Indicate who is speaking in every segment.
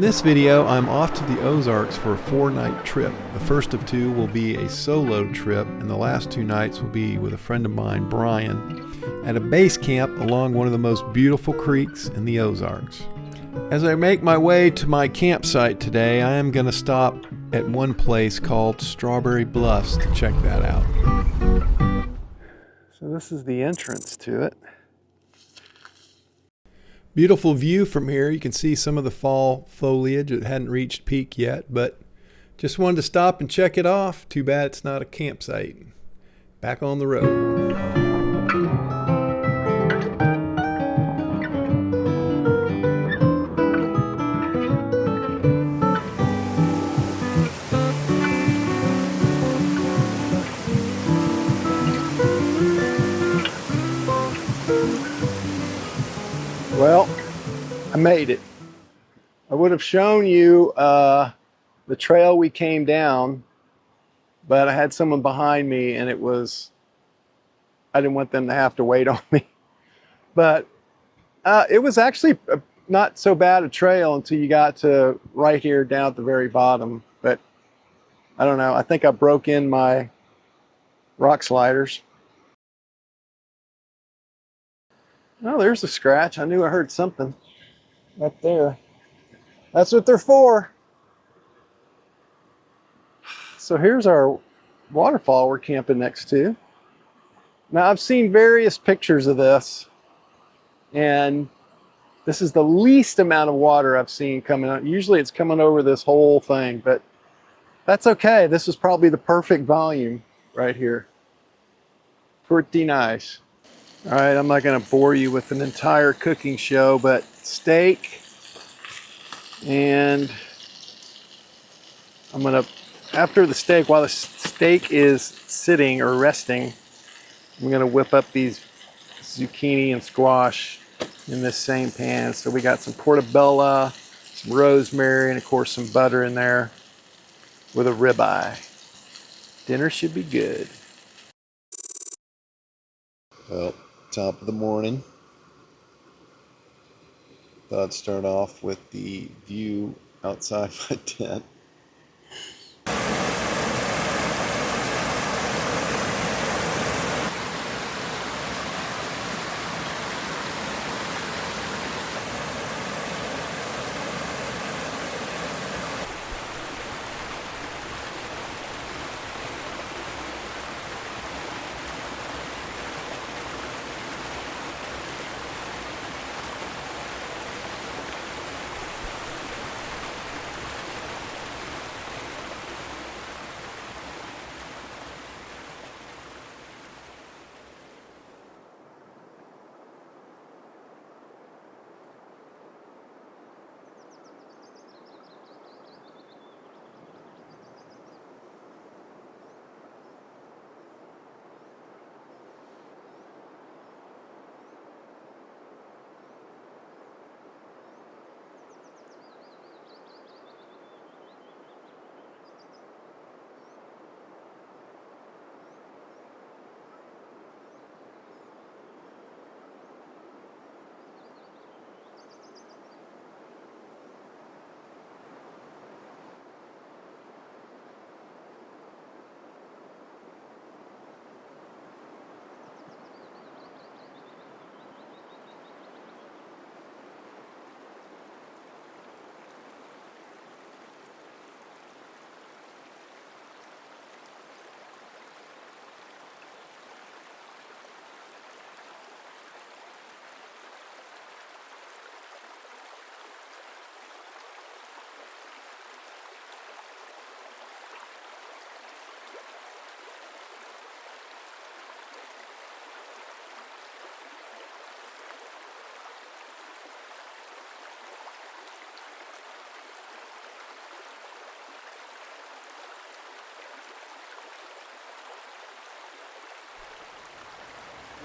Speaker 1: this video, I'm off to the Ozarks for a 4-night trip. The first of 2 will be a solo trip, and the last 2 nights will be with a friend of mine, Brian, at a base camp along one of the most beautiful creeks in the Ozarks. As I make my way to my campsite today, I am going to stop at one place called Strawberry Bluffs to check that out. So this is the entrance to it. Beautiful view from here. You can see some of the fall foliage. It hadn't reached peak yet, but just wanted to stop and check it off. Too bad it's not a campsite. Back on the road. Well, I made it. I would have shown you the trail we came down, but I had someone behind me and I didn't want them to have to wait on me. But it was actually not so bad a trail until you got to right here down at the very bottom. But I don't know, I think I broke in my rock sliders. Oh, there's a scratch. I knew I heard something right there. That's what they're for. So here's our waterfall we're camping next to. Now, I've seen various pictures of this, and this is the least amount of water I've seen coming out. Usually it's coming over this whole thing, but that's okay. This is probably the perfect volume right here. Pretty nice. All right, I'm not going to bore you with an entire cooking show, but steak, and I'm going to, after the steak, while the steak is sitting or resting, I'm going to whip up these zucchini and squash in this same pan. So we got some portobello, some rosemary, and of course some butter in there with a ribeye. Dinner should be good. Well, top of the morning. Thought I'd start off with the view outside my tent.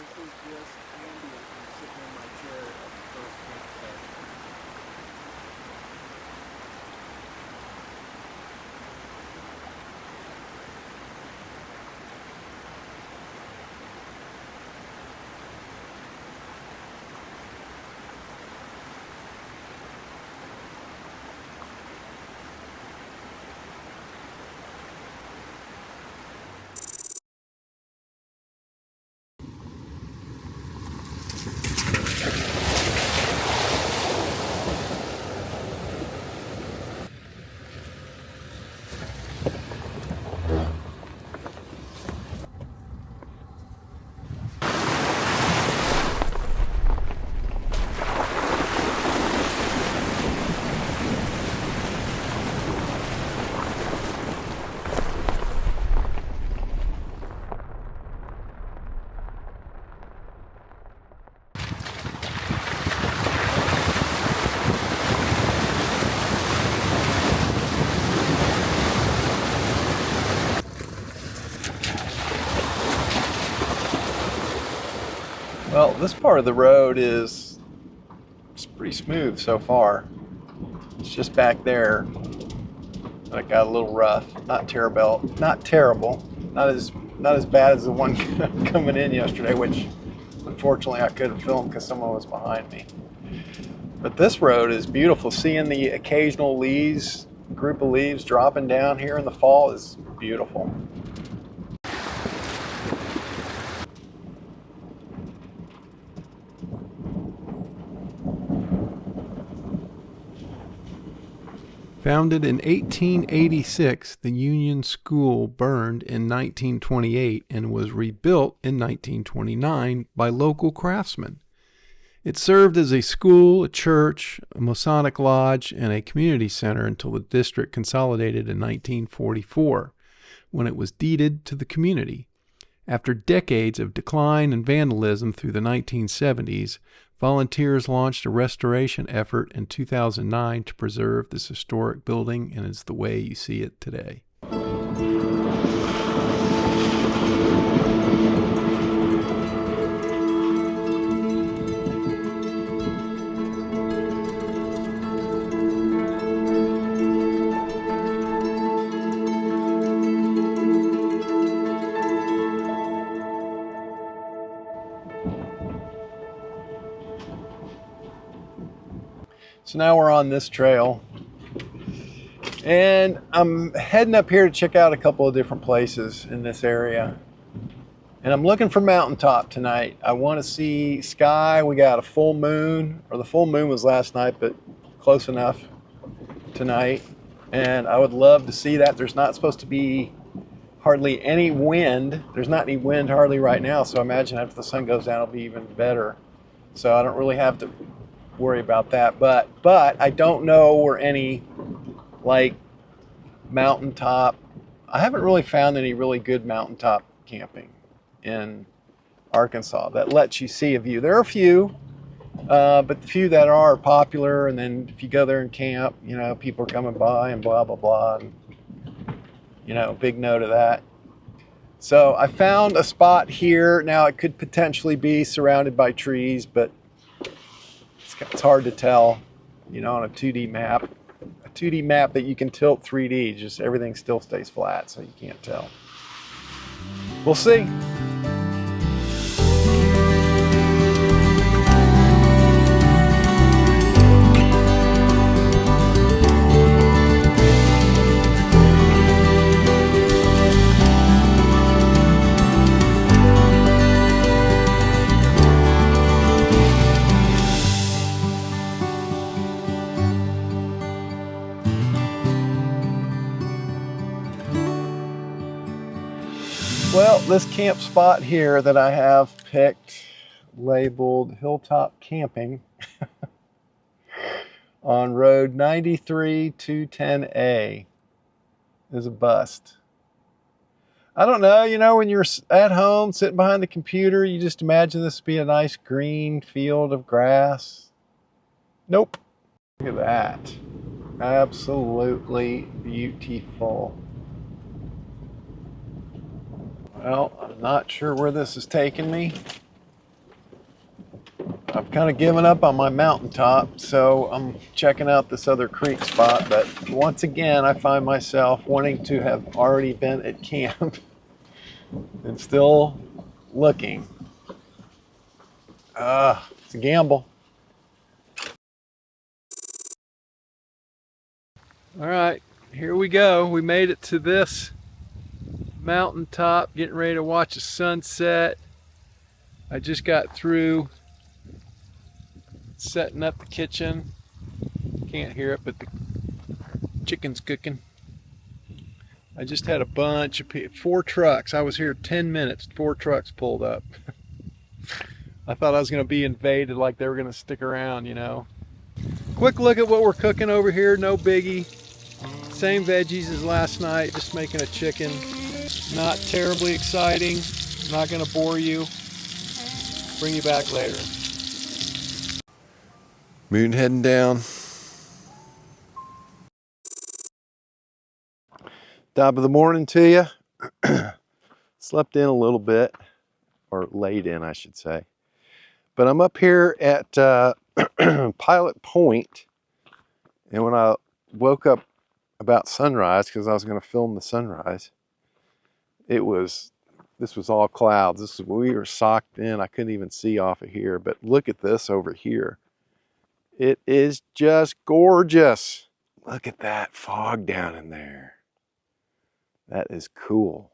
Speaker 1: This is just ambient. I'm sitting in my chair at the first campsite. Well, this part of the road is pretty smooth so far. It's just back there that it got a little rough. Not terrible. Not as bad as the one coming in yesterday, which unfortunately I couldn't film because someone was behind me. But this road is beautiful. Seeing the occasional leaves, group of leaves dropping down here in the fall is beautiful. Founded in 1886, the Union School burned in 1928 and was rebuilt in 1929 by local craftsmen. It served as a school, a church, a Masonic lodge, and a community center until the district consolidated in 1944, when it was deeded to the community. After decades of decline and vandalism through the 1970s, volunteers launched a restoration effort in 2009 to preserve this historic building, and it's the way you see it today. So now we're on this trail, and I'm heading up here to check out a couple of different places in this area. And I'm looking for mountaintop tonight. I want to see sky. We got a full moon, or the full moon was last night, but close enough tonight. And I would love to see that. There's not supposed to be hardly any wind. There's not any wind hardly right now, so I imagine after the sun goes down it'll be even better. So I don't really have to worry about that, but I don't know where any like mountaintop. I haven't really found any really good mountaintop camping in Arkansas that lets you see a view. There are a few, but the few that are popular, and then if you go there and camp, you know, people are coming by and blah blah blah, and you know, big no to that. So I found a spot here. Now it could potentially be surrounded by trees, but it's hard to tell, you know, on a 2D map. A 2D map that you can tilt 3D, just everything still stays flat, so you can't tell. We'll see. Well, this camp spot here that I have picked, labeled Hilltop Camping, on Road 93 210A, is a bust. I don't know, you know, when you're at home sitting behind the computer, you just imagine this to be a nice green field of grass. Nope. Look at that. Absolutely beautiful. Well, I'm not sure where this is taking me. I've kind of given up on my mountaintop, so I'm checking out this other creek spot. But once again, I find myself wanting to have already been at camp and still looking. It's a gamble. All right, here we go. We made it to this mountaintop, getting ready to watch a sunset. I just got through setting up the kitchen. Can't hear it, but the chicken's cooking. I just had a bunch of people, 4 trucks. I was here 10 minutes, 4 trucks pulled up. I thought I was going to be invaded, like they were going to stick around, you know. Quick look at what we're cooking over here, no biggie. Same veggies as last night, just making a chicken. Not terribly exciting, not going to bore you. Bring you back later. Moon heading down. Top of the morning to you. Slept in a little bit, or laid in, I should say. But I'm up here at Pilot Point, and when I woke up about sunrise, because I was going to film the sunrise, this was all clouds. We were socked in. I couldn't even see off of here. But look at this over here. It is just gorgeous. Look at that fog down in there. That is cool.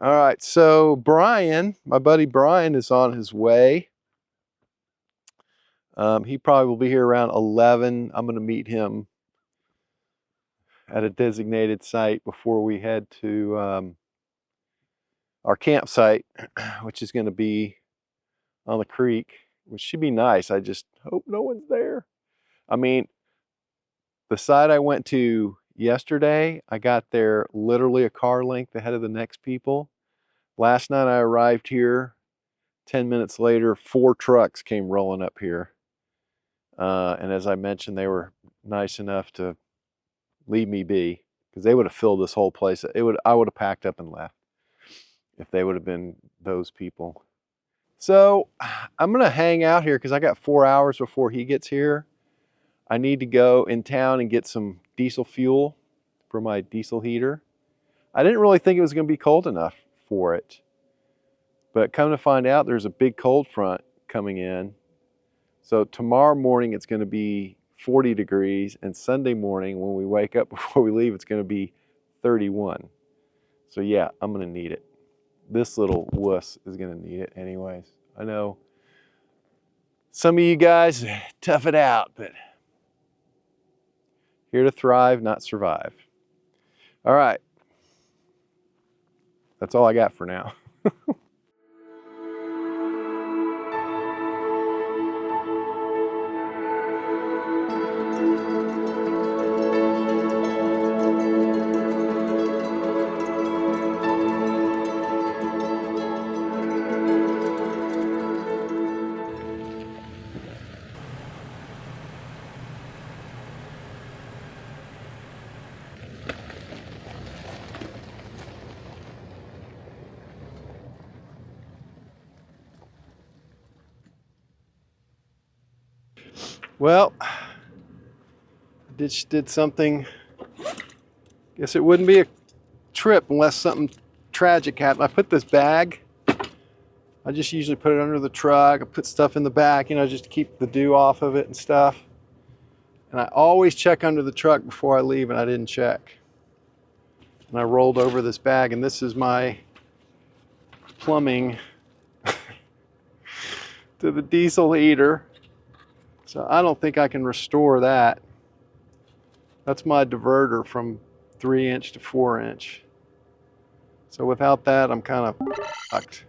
Speaker 1: All right, so Brian, my buddy Brian, is on his way. He probably will be here around 11. I'm going to meet him at a designated site before we head to our campsite, which is going to be on the creek, which should be nice. I just hope no one's there. I mean, the site I went to yesterday, I got there literally a car length ahead of the next people. Last night I arrived here. 10 minutes later, 4 trucks came rolling up here. And as I mentioned, they were nice enough to leave me be, because they would have filled this whole place. I would have packed up and left if they would have been those people. So I'm gonna hang out here because I got 4 hours before he gets here. I need to go in town and get some diesel fuel for my diesel heater. I didn't really think it was gonna be cold enough for it, but come to find out, there's a big cold front coming in. So tomorrow morning it's gonna be 40 degrees, and Sunday morning when we wake up before we leave, it's gonna be 31. So yeah, I'm gonna need it. This little wuss is gonna need it anyways. I know some of you guys tough it out, but here to thrive, not survive. All right, that's all I got for now. Well, did something. Guess it wouldn't be a trip unless something tragic happened. I put this bag, I just usually put it under the truck. I put stuff in the back, just to keep the dew off of it and stuff. And I always check under the truck before I leave, and I didn't check. And I rolled over this bag, and this is my plumbing to the diesel heater. So I don't think I can restore that. That's my diverter from 3-inch to 4-inch. So without that, I'm kind of fucked.